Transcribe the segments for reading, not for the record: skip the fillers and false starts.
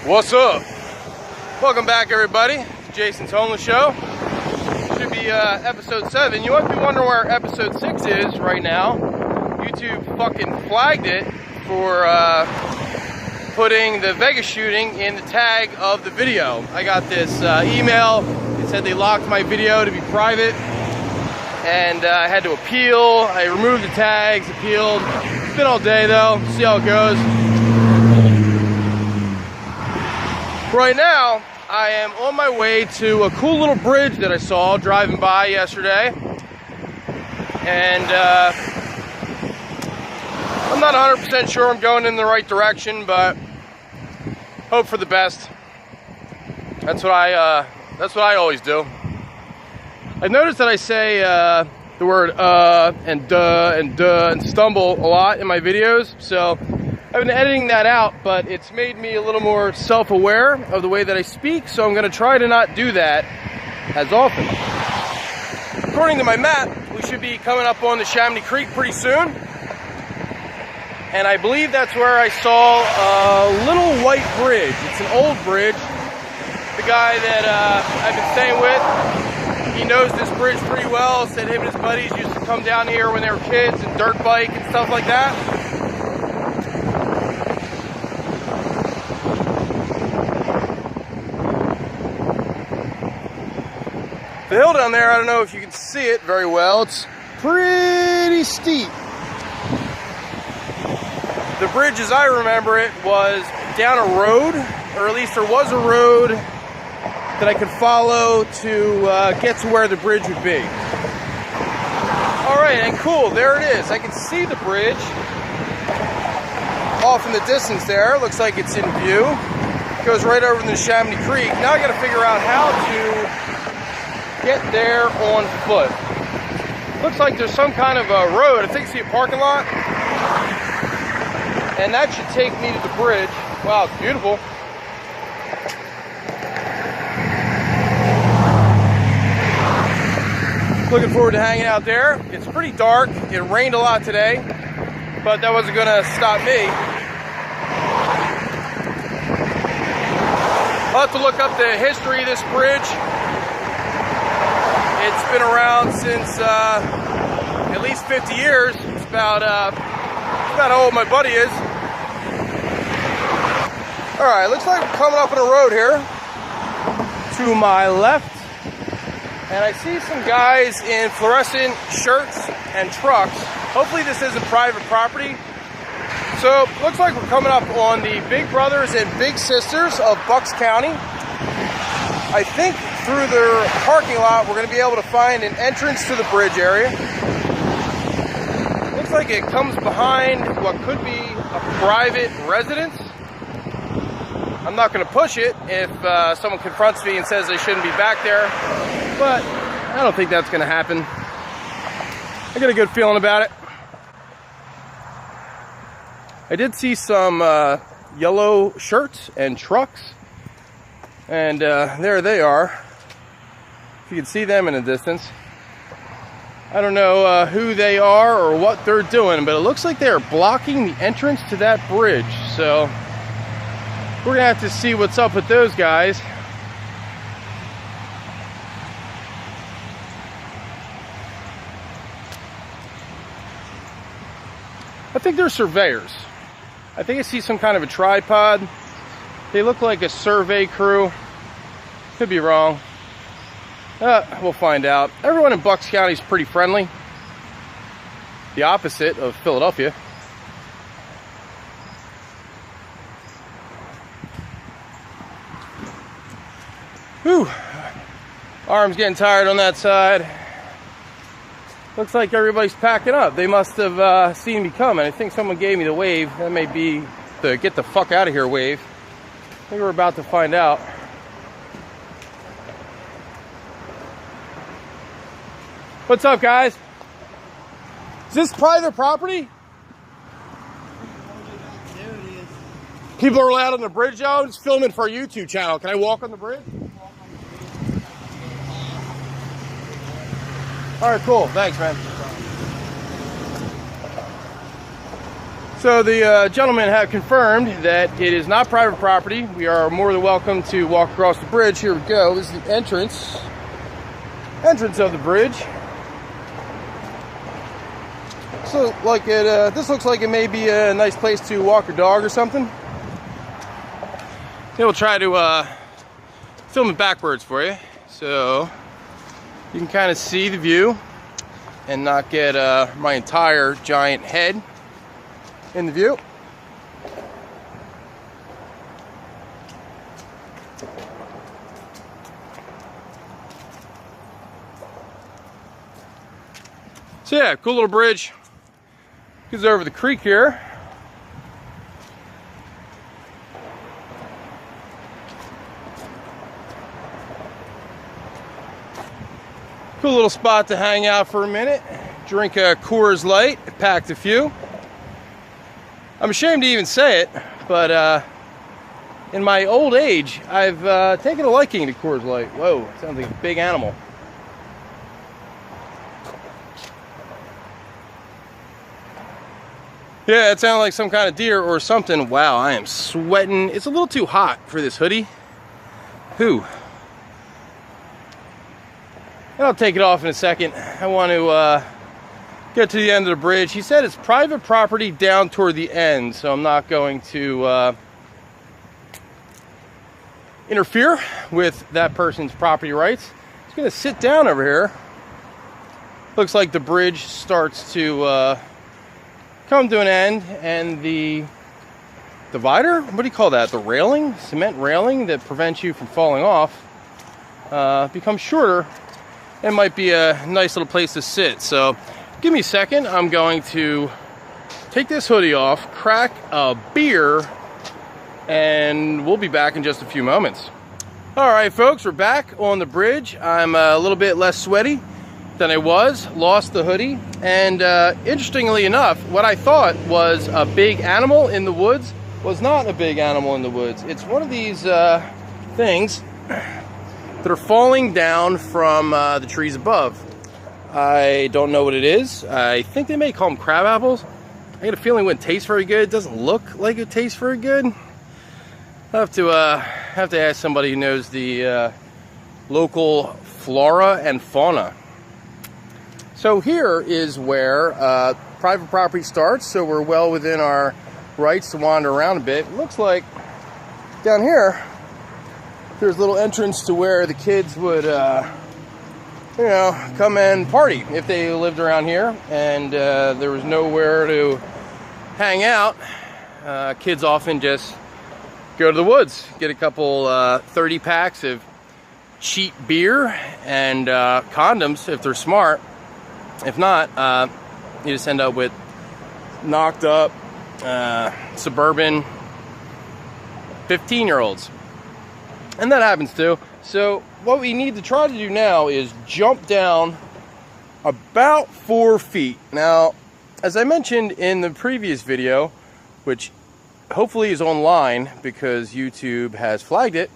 What's up? Welcome back, everybody. It's Jason's Homeless Show. Should be episode 7. You might be wondering where episode 6 is right now. YouTube fucking flagged it for putting the Vegas shooting in the tag of the video. I got this email. It said they locked my video to be private, and I had to appeal. I removed the tags, appealed. It's been all day though. See how it goes. Right now, I am on my way to a cool little bridge that I saw driving by yesterday. And I'm not 100% sure I'm going in the right direction, but hope for the best. That's what I always do. I've noticed that I say the word and duh and stumble a lot in my videos, so I've been editing that out, but it's made me a little more self-aware of the way that I speak, so I'm going to try to not do that as often. According to my map, we should be coming up on the Chamonix Creek pretty soon, and I believe that's where I saw a little white bridge. It's an old bridge. The guy that I've been staying with, he knows this bridge pretty well. Said him and his buddies used to come down here when they were kids and dirt bike and stuff like that. The hill down there, I don't know if you can see it very well. It's pretty steep. The bridge, as I remember it, was down a road, or at least there was a road that I could follow to get to where the bridge would be. All right, and cool, there it is. I can see the bridge off in the distance there. Looks like it's in view. It goes right over the Chamonix Creek. Now I gotta figure out how to get there on foot. Looks like there's some kind of a road. I think I see a parking lot. And that should take me to the bridge. Wow, it's beautiful. Looking forward to hanging out there. It's pretty dark. It rained a lot today, but that wasn't gonna stop me. I'll have to look up the history of this bridge. It's been around since at least 50 years. It's about how old my buddy is. All right, looks like we're coming up on a road here. To my left, and I see some guys in fluorescent shirts and trucks. Hopefully this isn't private property. So, looks like we're coming up on the Big Brothers and Big Sisters of Bucks County. I think through their parking lot, we're going to be able to find an entrance to the bridge area. Looks like it comes behind what could be a private residence. I'm not going to push it if someone confronts me and says they shouldn't be back there, but I don't think that's going to happen. I got a good feeling about it. I did see some yellow shirts and trucks, and there they are. If you can see them in the distance. I don't know who they are or what they're doing, but it looks like they are blocking the entrance to that bridge. So we're gonna have to see what's up with those guys. I think they're surveyors. I think I see some kind of a tripod. They look like a survey crew. Could be wrong. We'll find out. Everyone in Bucks County is pretty friendly. The opposite of Philadelphia. Whew. Arm's getting tired on that side. Looks like everybody's packing up. They must have seen me coming. I think someone gave me the wave. That may be the get the fuck out of here wave. I think we're about to find out. What's up, guys? Is this private property? There it is. People are allowed on the bridge, though? I'm just filming for a YouTube channel. Can I walk on the bridge? All right, cool. Thanks, man. So the gentlemen have confirmed that it is not private property. We are more than welcome to walk across the bridge. Here we go. This is the entrance of the bridge. So like this looks like it may be a nice place to walk your dog or something. We'll try to film it backwards for you, so you can kind of see the view and not get my entire giant head in the view. So yeah, cool little bridge. Goes over the creek here. Cool little spot to hang out for a minute. Drink a Coors Light. Packed a few. I'm ashamed to even say it, but in my old age, I've taken a liking to Coors Light. Whoa, sounds like a big animal. Yeah, it sounded like some kind of deer or something. Wow, I am sweating. It's a little too hot for this hoodie. And I'll take it off in a second. I want to get to the end of the bridge. He said it's private property down toward the end, so I'm not going to interfere with that person's property rights. Just going to sit down over here. Looks like the bridge starts to come to an end, and the divider, what do you call that? The railing, cement railing that prevents you from falling off, becomes shorter. It might be a nice little place to sit. So give me a second. I'm going to take this hoodie off, crack a beer, and we'll be back in just a few moments. All right, folks, we're back on the bridge. I'm a little bit less sweaty than I was, lost the hoodie, and interestingly enough, what I thought was a big animal in the woods was not a big animal in the woods. It's one of these things that are falling down from the trees above. I don't know what it is. I think they may call them crab apples. I get a feeling it wouldn't taste very good. It doesn't look like it tastes very good. I'll have to ask somebody who knows the local flora and fauna. So here is where private property starts, so we're well within our rights to wander around a bit. It looks like down here there's a little entrance to where the kids would come and party if they lived around here, and there was nowhere to hang out. Kids often just go to the woods, get a couple 30 packs of cheap beer and condoms if they're smart. If not, you just end up with knocked up suburban 15-year-olds. And that happens too. So what we need to try to do now is jump down about 4 feet. Now, as I mentioned in the previous video, which hopefully is online because YouTube has flagged it,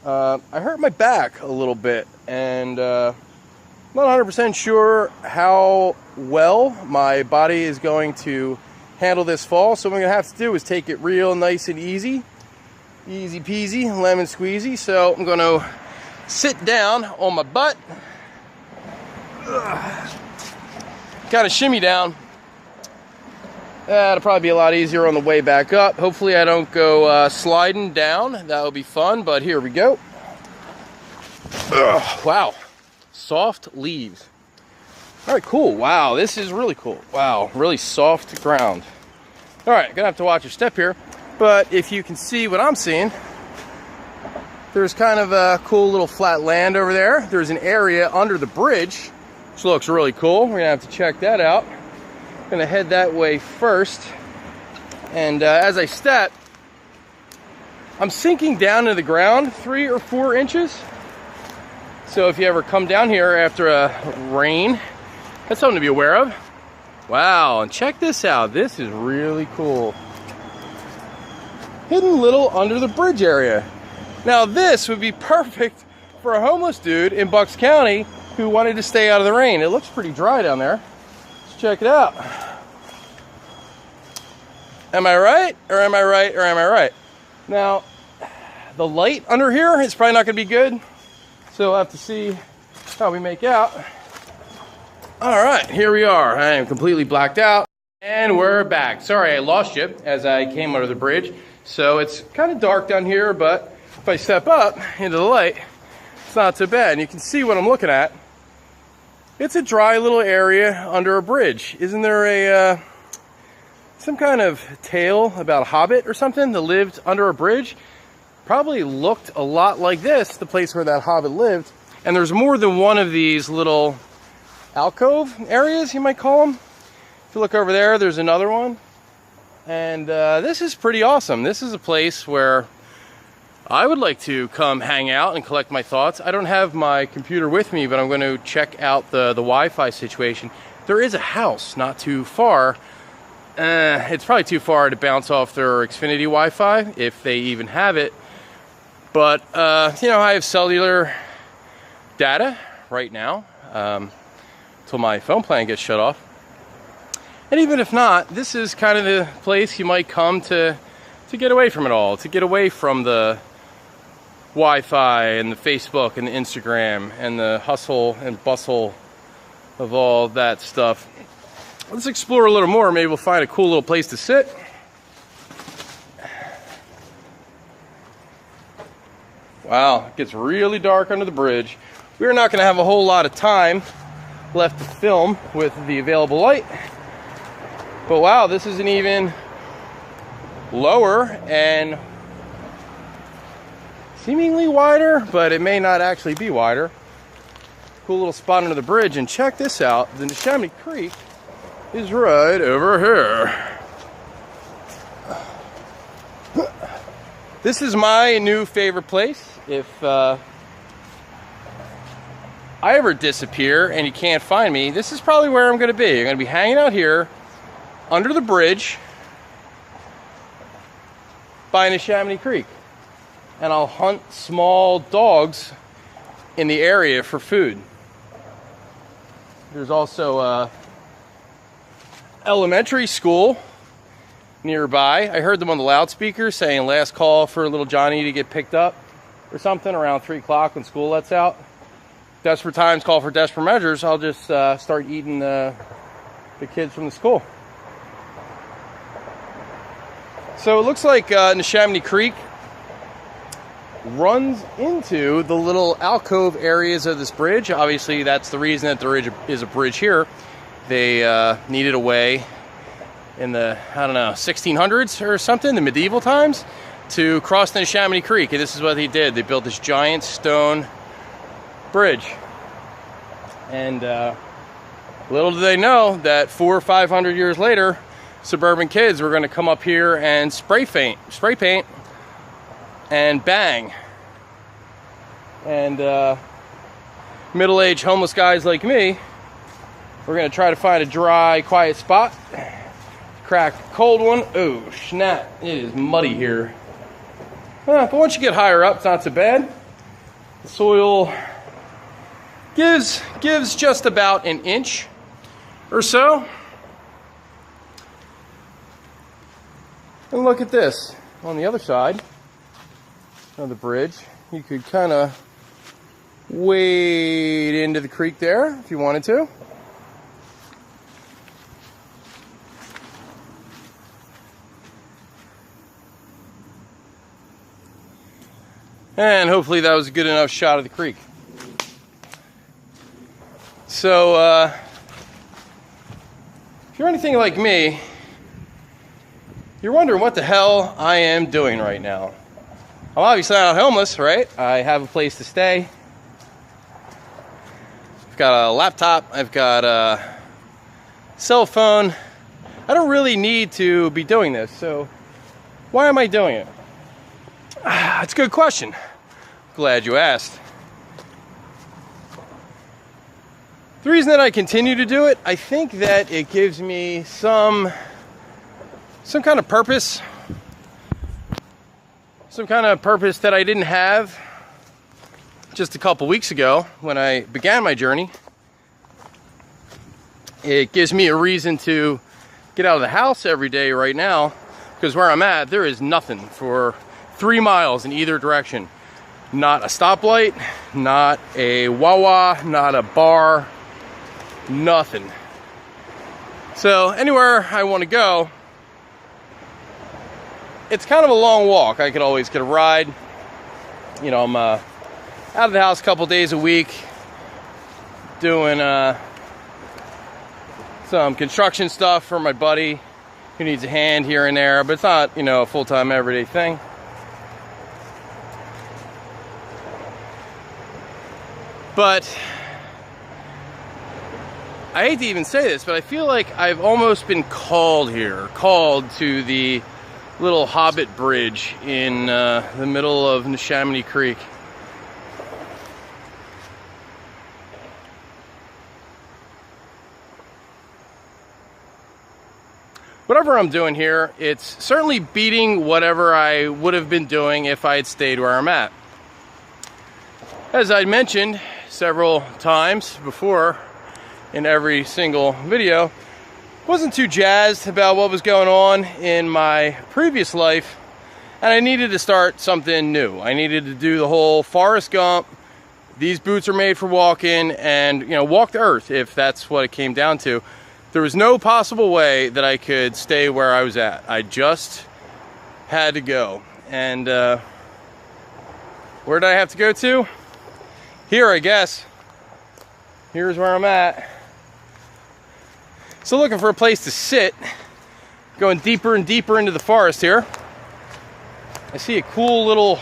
I hurt my back a little bit, and not 100% sure how well my body is going to handle this fall. So what I'm going to have to do is take it real nice and easy. Easy peasy, lemon squeezy. So I'm going to sit down on my butt, kind of shimmy down. That'll probably be a lot easier on the way back up. Hopefully I don't go sliding down. That would be fun, but here we go. Wow, soft leaves. All right, cool. Wow, this is really cool. Wow, really soft ground. All right, gonna have to watch your step here. But if you can see what I'm seeing, there's kind of a cool little flat land over there. There's an area under the bridge, which looks really cool. We're gonna have to check that out. Gonna head that way first. And as I step, I'm sinking down to the ground 3 or 4 inches. So if you ever come down here after a rain, that's something to be aware of. Wow, and check this out. This is really cool. Hidden little under the bridge area. Now this would be perfect for a homeless dude in Bucks County who wanted to stay out of the rain. It looks pretty dry down there. Let's check it out. Am I right? Or am I right? Or am I right? Now, the light under here is probably not going to be good. So we'll have to see how we make out. All right, here we are. I am completely blacked out. And we're back. Sorry, I lost you as I came under the bridge. So it's kind of dark down here, but if I step up into the light, it's not so bad. And you can see what I'm looking at. It's a dry little area under a bridge. Isn't there some kind of tale about a hobbit or something that lived under a bridge? Probably looked a lot like this, the place where that hobbit lived. And there's more than one of these little alcove areas, you might call them. If you look over there, there's another one. And this is pretty awesome. This is a place where I would like to come hang out and collect my thoughts. I don't have my computer with me, but I'm going to check out the Wi-Fi situation. There is a house not too far. It's probably too far to bounce off their Xfinity Wi-Fi, if they even have it. But, you know, I have cellular data right now, until my phone plan gets shut off. And even if not, this is kind of the place you might come to get away from it all, to get away from the Wi-Fi and the Facebook and the Instagram and the hustle and bustle of all that stuff. Let's explore a little more. Maybe we'll find a cool little place to sit. Wow, it gets really dark under the bridge. We're not going to have a whole lot of time left to film with the available light. But wow, this isn't even lower and seemingly wider, but it may not actually be wider. Cool little spot under the bridge. And check this out. The Neshaminy Creek is right over here. This is my new favorite place. If I ever disappear and you can't find me, this is probably where I'm going to be. I'm going to be hanging out here under the bridge by Neshaminy Creek. And I'll hunt small dogs in the area for food. There's also a elementary school nearby. I heard them on the loudspeaker saying last call for little Johnny to get picked up or something around 3 o'clock when school lets out. Desperate times call for desperate measures. I'll just start eating the kids from the school. So it looks like Neshaminy Creek runs into the little alcove areas of this bridge. Obviously, that's the reason that there is a bridge here. They needed a way in the, I don't know, 1600s or something, the medieval times, to cross the Neshaminy Creek. And this is what they did. They built this giant stone bridge. And little do they know that 400 or 500 years later, suburban kids were going to come up here and spray paint, and bang. And middle-aged homeless guys like me, we're going to try to find a dry, quiet spot, crack a cold one. Oh, snap. It is muddy here. But once you get higher up, it's not so bad. The soil gives just about an inch or so. And look at this. On the other side of the bridge, you could kind of wade into the creek there if you wanted to. And hopefully that was a good enough shot of the creek. So, if you're anything like me, you're wondering what the hell I am doing right now. I'm obviously not homeless, right? I have a place to stay. I've got a laptop. I've got a cell phone. I don't really need to be doing this, so why am I doing it? It's a good question. Glad you asked. The reason that I continue to do it, I think that it gives me some kind of purpose. Some kind of purpose that I didn't have just a couple weeks ago when I began my journey. It gives me a reason to get out of the house every day right now because where I'm at, there is nothing for 3 miles in either direction. Not a stoplight, not a Wawa, not a bar, nothing. So anywhere I want to go, it's kind of a long walk. I could always get a ride. You know, I'm out of the house a couple days a week doing some construction stuff for my buddy who needs a hand here and there, but it's not, you know, a full-time everyday thing. But I hate to even say this, but I feel like I've almost been called to the little Hobbit bridge in the middle of Neshaminy Creek. Whatever I'm doing here, it's certainly beating whatever I would have been doing if I had stayed where I'm at. As I mentioned several times before in every single video, wasn't too jazzed about what was going on in my previous life, and I needed to start something new. I needed to do the whole Forrest Gump, these boots are made for walking, and, you know, walk the earth if that's what it came down to. There was no possible way that I could stay where I was at. I just had to go. And where did I have to go to? Here, I guess. Here's where I'm at. So looking for a place to sit, going deeper and deeper into the forest here. I see a cool little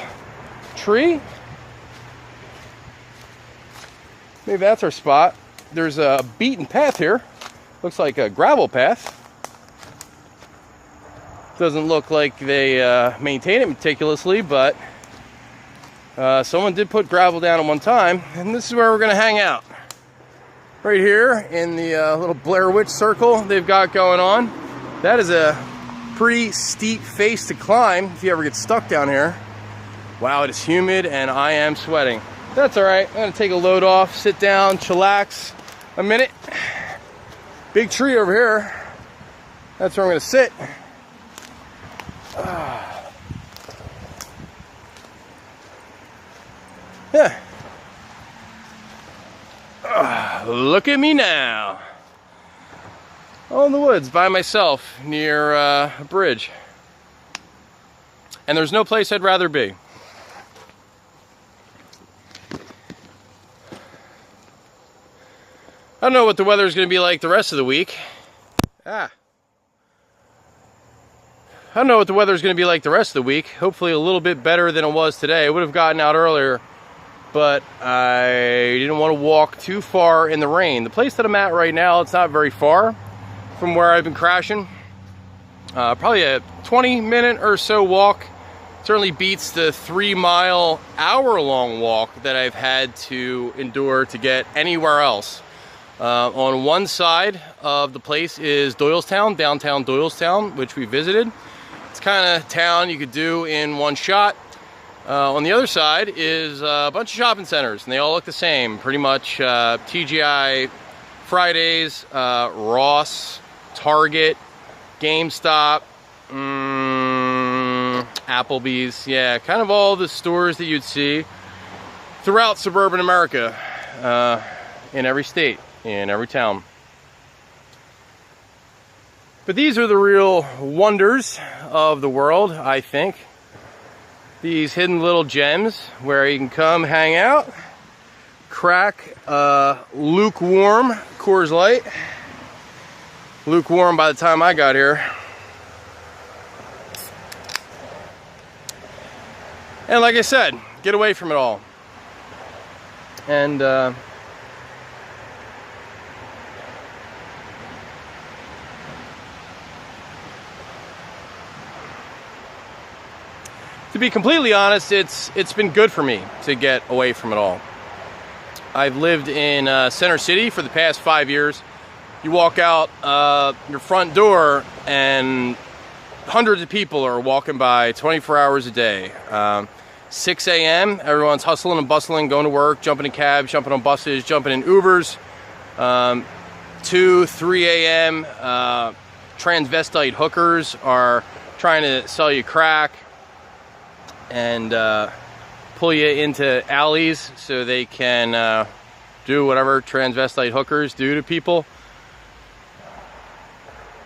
tree. Maybe that's our spot. There's a beaten path here. Looks like a gravel path. Doesn't look like they maintain it meticulously, but someone did put gravel down at one time, and this is where we're gonna hang out. Right here in the little Blair Witch circle they've got going on. That is a pretty steep face to climb if you ever get stuck down here. Wow, it is humid and I am sweating. That's all right. I'm gonna take a load off, sit down, chillax a minute. Big tree over here. That's where I'm gonna sit. Yeah. Look at me now. All in the woods by myself near a bridge. And there's no place I'd rather be. I don't know what the weather is going to be like the rest of the week. I don't know what the weather is going to be like the rest of the week. Hopefully a little bit better than it was today. I would have gotten out earlier, but I didn't want to walk too far in the rain. The place that I'm at right now, it's not very far from where I've been crashing. Probably a 20-minute or so walk. Certainly beats the 3-mile, hour-long walk that I've had to endure to get anywhere else. On one side of the place is Doylestown, downtown Doylestown, which we visited. It's kind of town you could do in one shot. On the other side is a bunch of shopping centers, and they all look the same. Pretty much TGI Fridays, Ross, Target, GameStop, Applebee's. Yeah, kind of all the stores that you'd see throughout suburban America, in every state, in every town. But these are the real wonders of the world, I think. These hidden little gems where you can come hang out, crack a lukewarm Coors Light. Lukewarm by the time I got here. And like I said, get away from it all. And to be completely honest, it's been good for me to get away from it all. I've lived in Center City for the past 5 years. You walk out your front door and hundreds of people are walking by 24 hours a day. 6 a.m., everyone's hustling and bustling, going to work, jumping in cabs, jumping on buses, jumping in Ubers. 2, 3 a.m., transvestite hookers are trying to sell you crack and pull you into alleys so they can do whatever transvestite hookers do to people.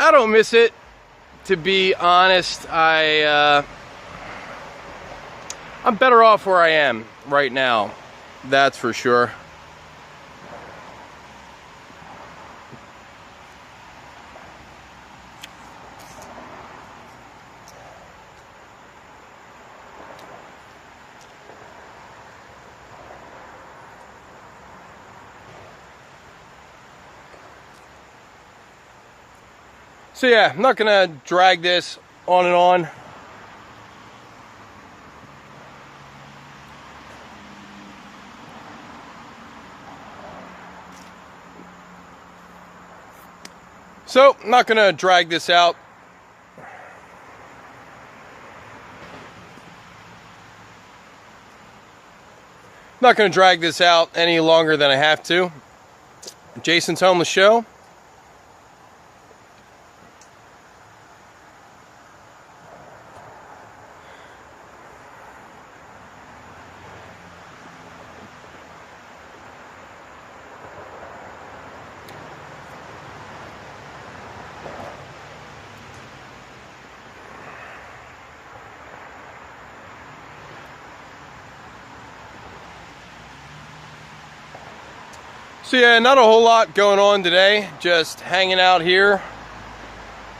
I don't miss it, to be honest. I'm better off where I am right now, that's for sure. So yeah, I'm not gonna drag this on and on. So, I'm not gonna drag this out. Not gonna drag this out any longer than I have to. Jason's Homeless Show. So yeah, not a whole lot going on today. Just hanging out here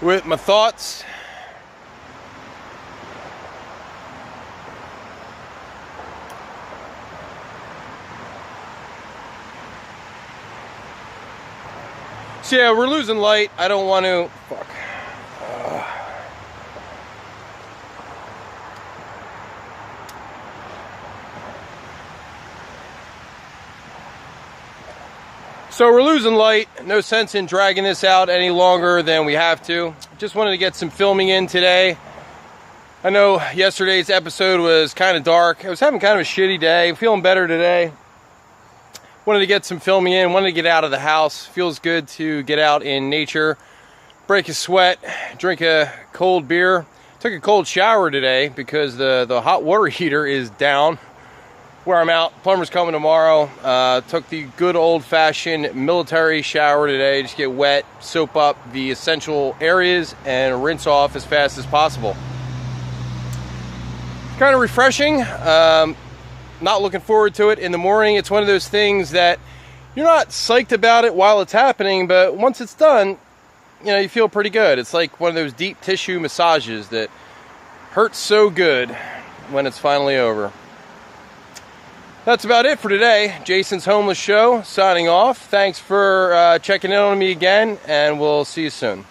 with my thoughts. So yeah, we're losing light. I don't want to... Fuck. So we're losing light. No sense in dragging this out any longer than we have to. Just wanted to get some filming in today. I know yesterday's episode was kind of dark. I was having kind of a shitty day. Feeling better today. Wanted to get some filming in. Wanted to get out of the house. Feels good to get out in nature. Break a sweat. Drink a cold beer. Took a cold shower today because the hot water heater is down where I'm out. Plumber's coming tomorrow. Took the good old-fashioned military shower today. Just get wet, soap up the essential areas, and rinse off as fast as possible. Kind of refreshing. Not looking forward to it in the morning. It's one of those things that you're not psyched about it while it's happening, but once it's done, you know, you feel pretty good. It's like one of those deep tissue massages that hurts so good when it's finally over. That's about it for today. Jason's Homeless Show, signing off. Thanks for checking in on me again, and we'll see you soon.